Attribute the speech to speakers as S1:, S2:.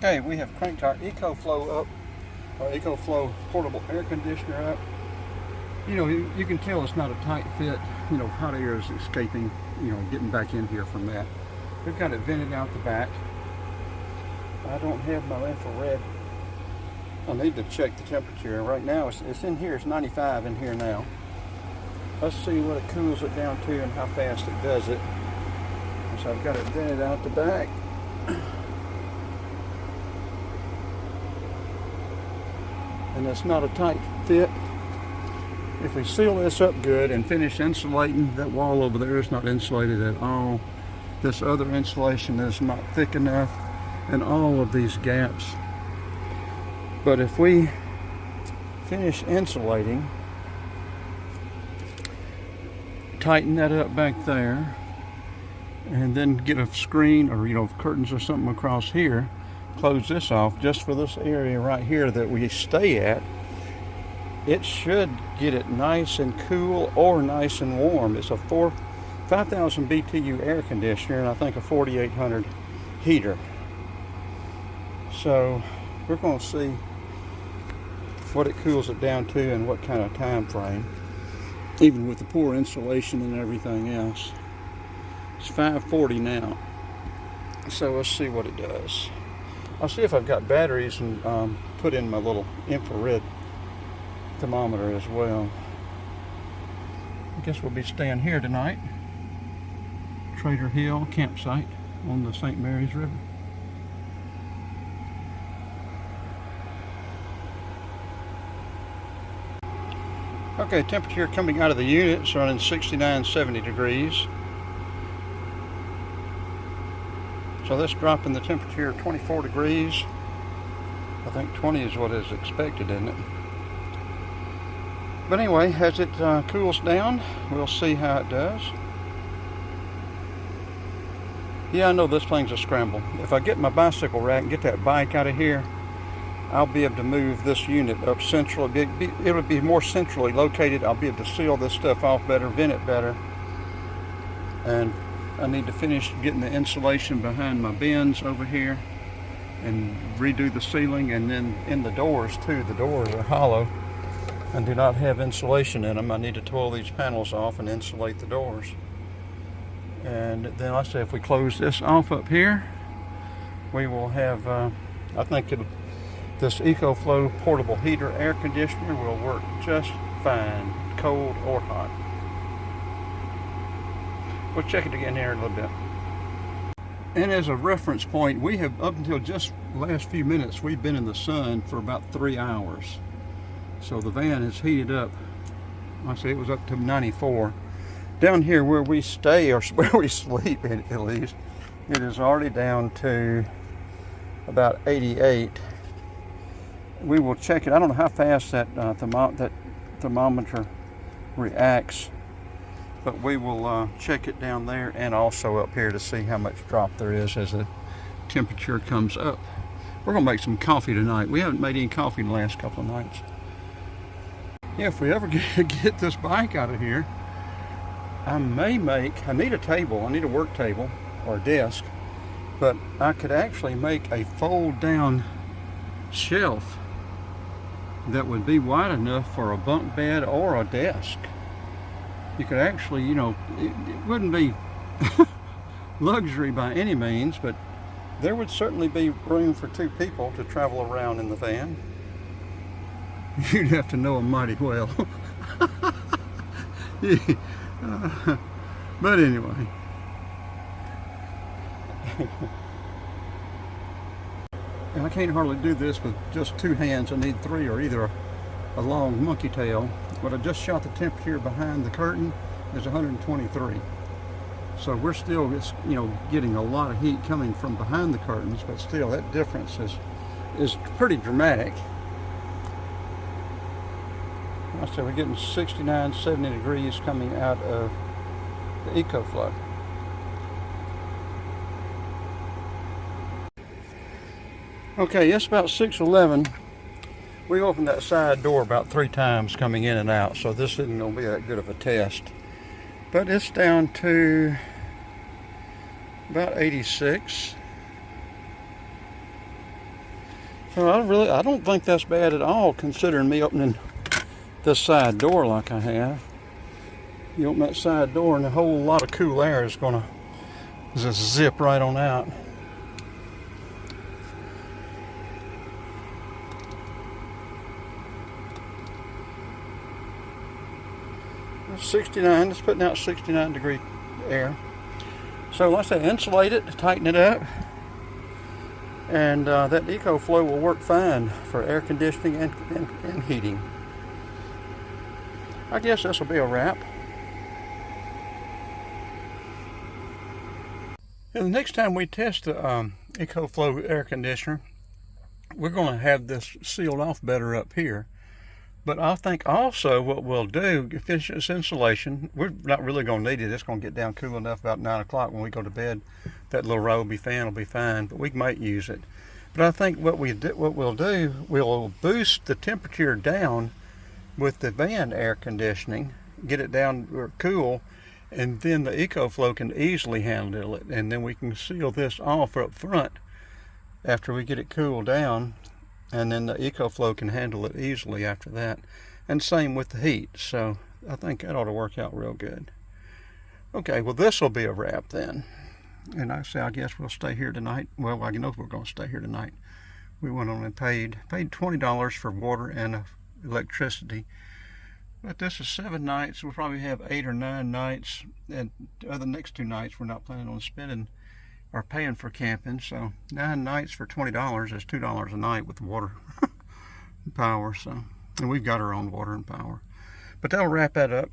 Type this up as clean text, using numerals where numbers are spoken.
S1: Okay, we have cranked our EcoFlow up, our EcoFlow portable air conditioner up. You know, you can tell it's not a tight fit. You know, hot air is escaping, you know, getting back in here from that. We've got it vented out the back. I don't have my infrared. I need to check the temperature. Right now, it's in here. It's 95 in here now. Let's see what it cools it down to and how fast it does it. So I've got it vented out the back. And it's not a tight fit. If we seal this up good and finish insulating, that wall over there is not insulated at all. This other insulation is not thick enough, and all of these gaps. But if we finish insulating, tighten that up back there, and then get a screen or, you know, curtains or something across here, close this off just for this area right here that we stay at, it should get it nice and cool or nice and warm. It's a 5,000 BTU air conditioner and I think a 4,800 heater. So we're going to see what it cools it down to and what kind of time frame, even with the poor insulation and everything else. It's 5:40 now, so let's see what it does. I'll see if I've got batteries and put in my little infrared thermometer as well. I guess we'll be staying here tonight. Trader Hill campsite on the St. Mary's River. Okay, temperature coming out of the unit is running 69, 70 degrees. So that's dropping the temperature 24 degrees. I think 20 is what is expected, isn't it? But anyway, as it cools down, we'll see how it does. Yeah, I know this thing's a scramble. If I get my bicycle rack and get that bike out of here, I'll be able to move this unit up central. It'll be more centrally located. I'll be able to seal this stuff off better, vent it better. And I need to finish getting the insulation behind my bins over here and redo the ceiling, and then in the doors too. The doors are hollow and do not have insulation in them. I need to pull these panels off and insulate the doors. And then I say if we close this off up here, we will have, I think this EcoFlow portable heater air conditioner will work just fine, cold or hot. We'll check it again here in a little bit. And as a reference point, we have, up until just the last few minutes, we've been in the sun for about 3 hours. So the van is heated up. I say it was up to 94. Down here where we stay, or where we sleep at least, it is already down to about 88. We will check it. I don't know how fast that thermometer reacts, but we will check it down there and also up here to see how much drop there is as the temperature comes up. We're gonna make some coffee tonight. We haven't made any coffee in the last couple of nights. Yeah, if we ever get this bike out of here, I need a table, I need a work table or a desk, but I could actually make a fold down shelf that would be wide enough for a bunk bed or a desk. You could actually, you know, it wouldn't be luxury by any means, but there would certainly be room for 2 people to travel around in the van. You'd have to know them mighty well. Yeah. But anyway. And I can't hardly do this with just 2 hands. I need 3, or either a long monkey tail. But I just shot the temperature behind the curtain is 123. So we're still, you know, getting a lot of heat coming from behind the curtains, but still that difference is pretty dramatic. I said we're getting 69, 70 degrees coming out of the EcoFlow. Okay, it's about 6:11. We opened that side door about 3 times coming in and out, so this isn't going to be that good of a test. But it's down to about 86. So I don't think that's bad at all, considering me opening this side door like I have. You open that side door and a whole lot of cool air is gonna just zip right on out. 69, it's putting out 69 degree air. So like I say, insulate it, tighten it up, and that EcoFlow will work fine for air conditioning and heating. I guess this will be a wrap. And the next time we test the EcoFlow air conditioner, we're going to have this sealed off better up here. But I think also what we'll do, finish this insulation. We're not really going to need it. It's going to get down cool enough about 9 o'clock when we go to bed. That little Ryobi fan will be fine, but we might use it. But I think what we'll do, we'll boost the temperature down with the van air conditioning, get it down cool, and then the EcoFlow can easily handle it. And then we can seal this off up front after we get it cooled down. And then the EcoFlow can handle it easily after that. And same with the heat. So I think that ought to work out real good. Okay, well this will be a wrap then. And I say, I guess we'll stay here tonight. Well, I know we're going to stay here tonight. We went on and paid $20 for water and electricity. But this is 7 nights. We'll probably have 8 or 9 nights. And the next 2 nights we're not planning on spending or paying for camping. So 9 nights for $20 is $2 a night with water and power. So, and we've got our own water and power. But that'll wrap that up.